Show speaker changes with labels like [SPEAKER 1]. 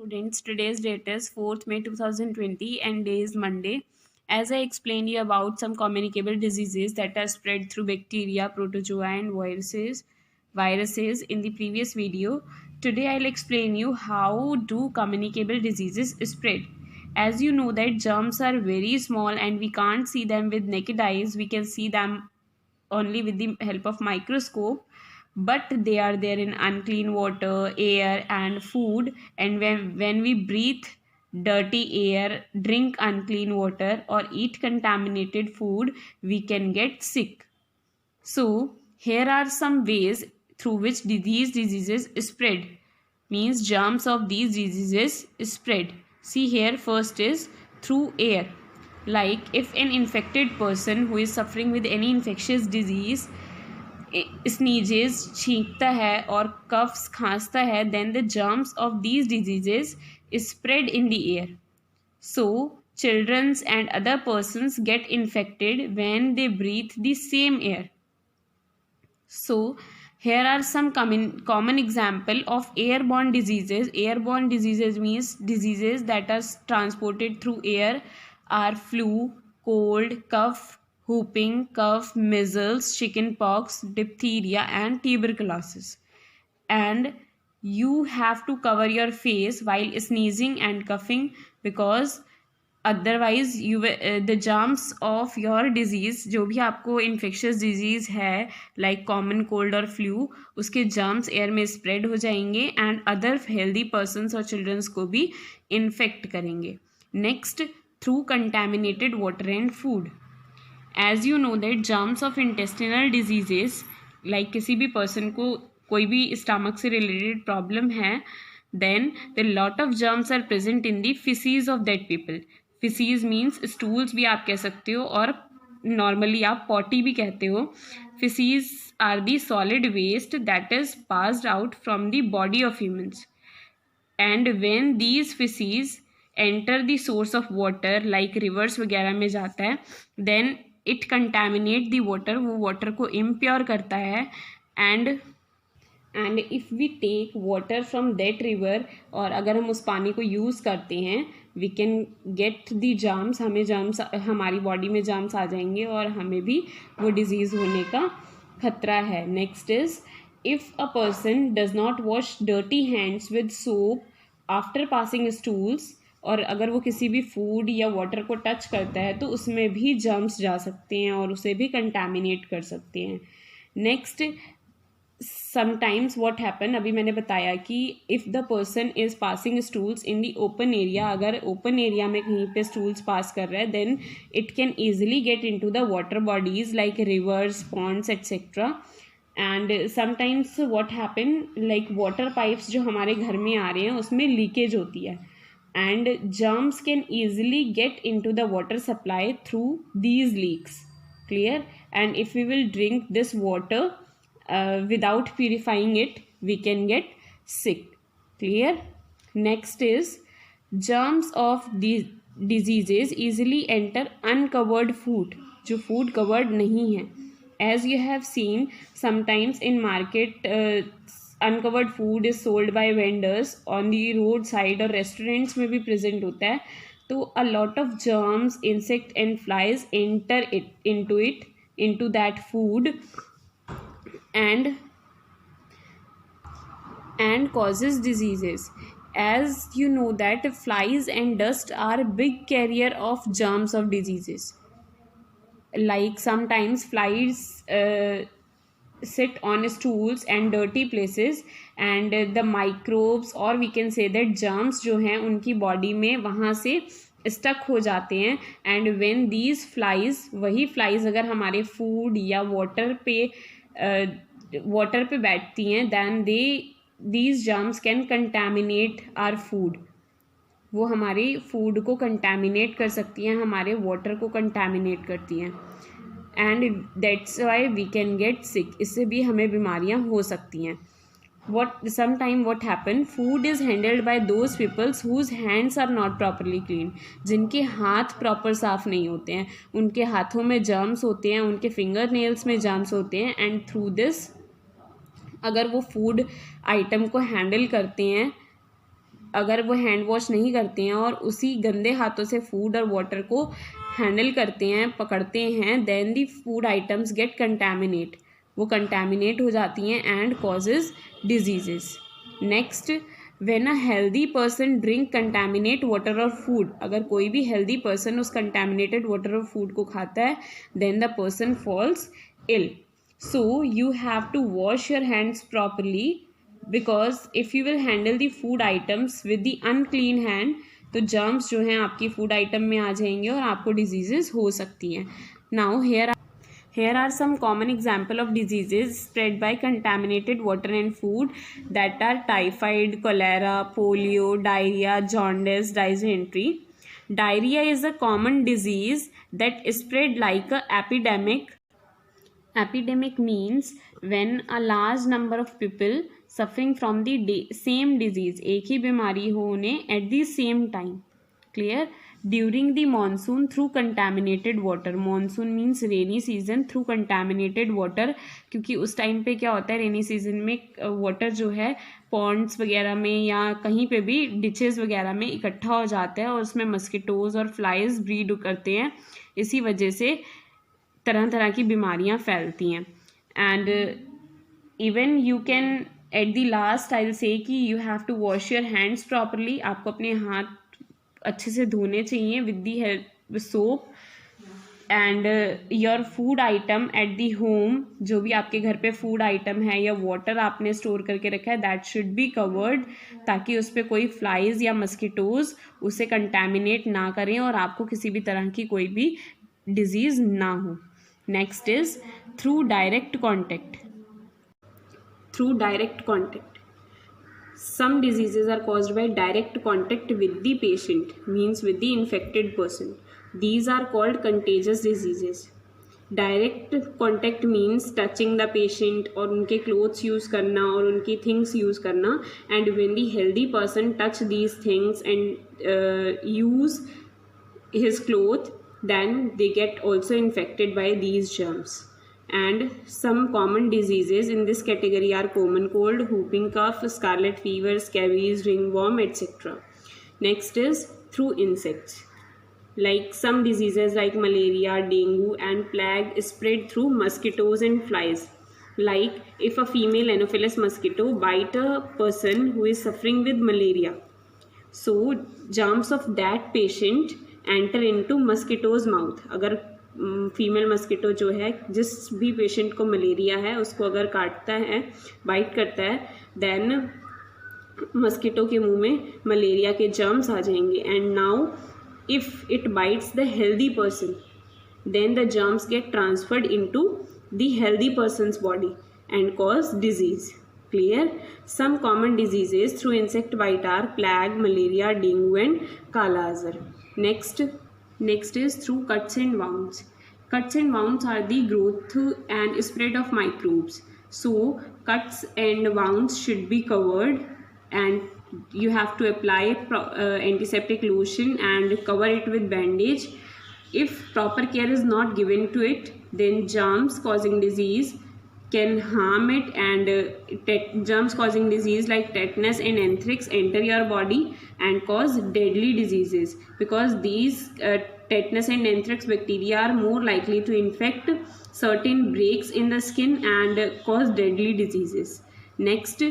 [SPEAKER 1] Students, today's date is 4th May 2020 and day is Monday. As I explained you about some communicable diseases that are spread through bacteria, protozoa and viruses in the previous video, today I'll explain you how do communicable diseases spread. As you know that germs are very small and we can't see them with naked eyes, we can see them only with the help of microscope, but they are there in unclean water, air and food. And when we breathe dirty air, drink unclean water or eat contaminated food, we can get sick. So here are some ways through which these diseases spread, means germs of these diseases spread. See here, first is through air. Like if an infected person who is suffering with any infectious disease sneezes, छींकता है और coughs, खांसता है, then the germs of these diseases spread in the air. So children and other persons get infected when they breathe the same air. So here are some common example of airborne diseases. Airborne diseases means diseases that are transported through air are flu, cold, cough, whooping cough, measles, chickenpox, diphtheria and tuberculosis. And you have to cover your face while sneezing and coughing, because otherwise you the germs of your disease, जो भी आपको infectious disease है like common cold और flu, उसके germs air में spread हो जाएंगे and other healthy persons और चिल्ड्रंस को भी इन्फेक्ट करेंगे. Next, through contaminated water and food. As you know that germs of intestinal diseases, like किसी भी पर्सन को कोई भी स्टमक से रिलेटेड प्रॉब्लम है, then the lot of germs are present in the feces of that people. feces means stools भी आप कह सकते हो और normally आप potty भी कहते हो. feces are the solid waste that is passed out from the body of humans, and when these feces enter the source of water like rivers वगैरह में जाता है, then it contaminate the water, वो water को impure करता है. And if we take water from that river, और अगर हम उस पानी को यूज़ करते हैं, we can get the germs, हमें जर्म्स, हमारी बॉडी में जर्म्स आ जाएंगे और हमें भी वो डिजीज़ होने का खतरा है. Next is if a person does not wash dirty hands with soap after passing stools, और अगर वो किसी भी फूड या वाटर को टच करता है तो उसमें भी जर्म्स जा सकते हैं और उसे भी कंटामिनेट कर सकते हैं. नेक्स्ट, समटाइम्स व्हाट हैपन, अभी मैंने बताया कि if the person is passing stools in the open area, अगर ओपन एरिया में कहीं पे स्टूल्स पास कर रहा है, then it can easily get into the water bodies like rivers, ponds etcetera. And sometimes what happen, like water pipes जो हमारे घर में आ रहे हैं उसमें लीकेज होती है, and germs can easily get into the water supply through these leaks. Clear? And if we will drink this water without purifying it, we can get sick. Clear? Next is germs of these diseases easily enter uncovered food, जो food covered नहीं है. As you have seen, sometimes in market uncovered food is sold by vendors on the roadside, और restaurants में भी present होता है. तो a lot of germs, insect and flies enter into that food and causes diseases. As you know that flies and dust are big carrier of germs of diseases. Like sometimes flies sit on stools and dirty places, and the microbes, or we can say that germs जो हैं उनकी body में वहाँ से stuck हो जाते हैं. And when these flies, वही फ्लाइज अगर हमारे फूड या वाटर पे बैठती हैं, then these germs can contaminate our food. वो हमारे फूड को कंटेमिनेट कर सकती हैं, हमारे वाटर को कंटेमिनेट करती हैं, and that's why we can get sick. इससे भी हमें बीमारियां हो सकती हैं. what happen, food is handled by those peoples whose hands are not properly clean. जिनके हाथ प्रॉपर साफ नहीं होते हैं, उनके हाथों में जर्म्स होते हैं, उनके फिंगर नेल्स में जर्म्स होते हैं, एंड थ्रू दिस अगर वो फूड आइटम को हैंडल करते हैं अगर वो हैंड वॉश नहीं करते हैं और उसी गंदे हाथों से फूड और वाटर को हैंडल करते हैं, पकड़ते हैं, then the food items get contaminate, वो कंटेमिनेट हो जाती हैं and causes diseases. Next, when a healthy person drink contaminate water और फूड, अगर कोई भी हेल्दी पर्सन उस कंटेमिनेटेड वाटर और फूड को खाता है, then the person falls ill. So you have to wash your hands properly, because if you will handle the food items with the unclean hand, तो जर्म्स जो हैं आपकी फूड आइटम में आ जाएंगे और आपको डिजीजेस हो सकती हैं। Now here are some common example of diseases spread by contaminated water and food, that are typhoid, cholera, polio, diarrhea, jaundice, dysentery. Diarrhea is a common disease that is spread like a epidemic. Epidemic means when a large number of people suffering from the same disease, एक ही बीमारी हो उन्हें at the same time. Clear? During the monsoon through contaminated water. Monsoon means rainy season through contaminated water, क्योंकि उस time पे क्या होता है, रेनी सीजन में वाटर जो है पॉन्ड्स वगैरह में या कहीं पे भी डिचेस वगैरह में इकट्ठा हो जाता है और उसमें मस्किटोज और फ्लाइज ब्रीड करते हैं, इसी वजह से तरह तरह की बीमारियां फैलती हैं। And even you can at the last I will say कि you have to wash your hands properly, आपको अपने हाथ अच्छे से धोने चाहिए with the help soap. And your food item at the home, जो भी आपके घर पे फूड आइटम है या वाटर आपने स्टोर करके रखा है, दैट शुड बी कवर्ड, ताकि उस पर कोई फ्लाइज या मस्किटोज उसे कंटेमिनेट ना करें और आपको किसी भी तरह की कोई भी डिजीज़ ना हो। Next is through direct contact. Through direct contact, some diseases are caused by direct contact with the patient, means with the infected person. These are called contagious diseases. Direct contact means touching the patient और उनके clothes use करना और उनकी things use करना, and when the healthy person touch these things and use his cloth, then they get also infected by these germs. And some common diseases in this category are common cold, whooping cough, scarlet fever, scabies, ringworm, etc. Next is through insects. Like some diseases like malaria, dengue and plague is spread through mosquitoes and flies. Like if a female Anopheles mosquito bite a person who is suffering with malaria, so germs of that patient enter into mosquito's mouth. अगर female mosquito जो है जिस भी patient को malaria है उसको अगर काटता है, बाइट करता है, देन मस्किटो के मुंह में मलेरिया के जर्म्स आ जाएंगे। And now if it bites the healthy person, then the germs get transferred into the healthy person's body and cause disease. Clear? Some common diseases through insect bite are plague, malaria, dengue and kala azar. Next is through cuts and wounds. Cuts and wounds are the growth and spread of microbes. So cuts and wounds should be covered, and you have to apply antiseptic lotion and cover it with bandage. If proper care is not given to it, then germs causing disease can harm it, and germs causing disease like tetanus and anthrax enter your body and cause deadly diseases, because these tetanus and anthrax bacteria are more likely to infect certain breaks in the skin and cause deadly diseases. Next,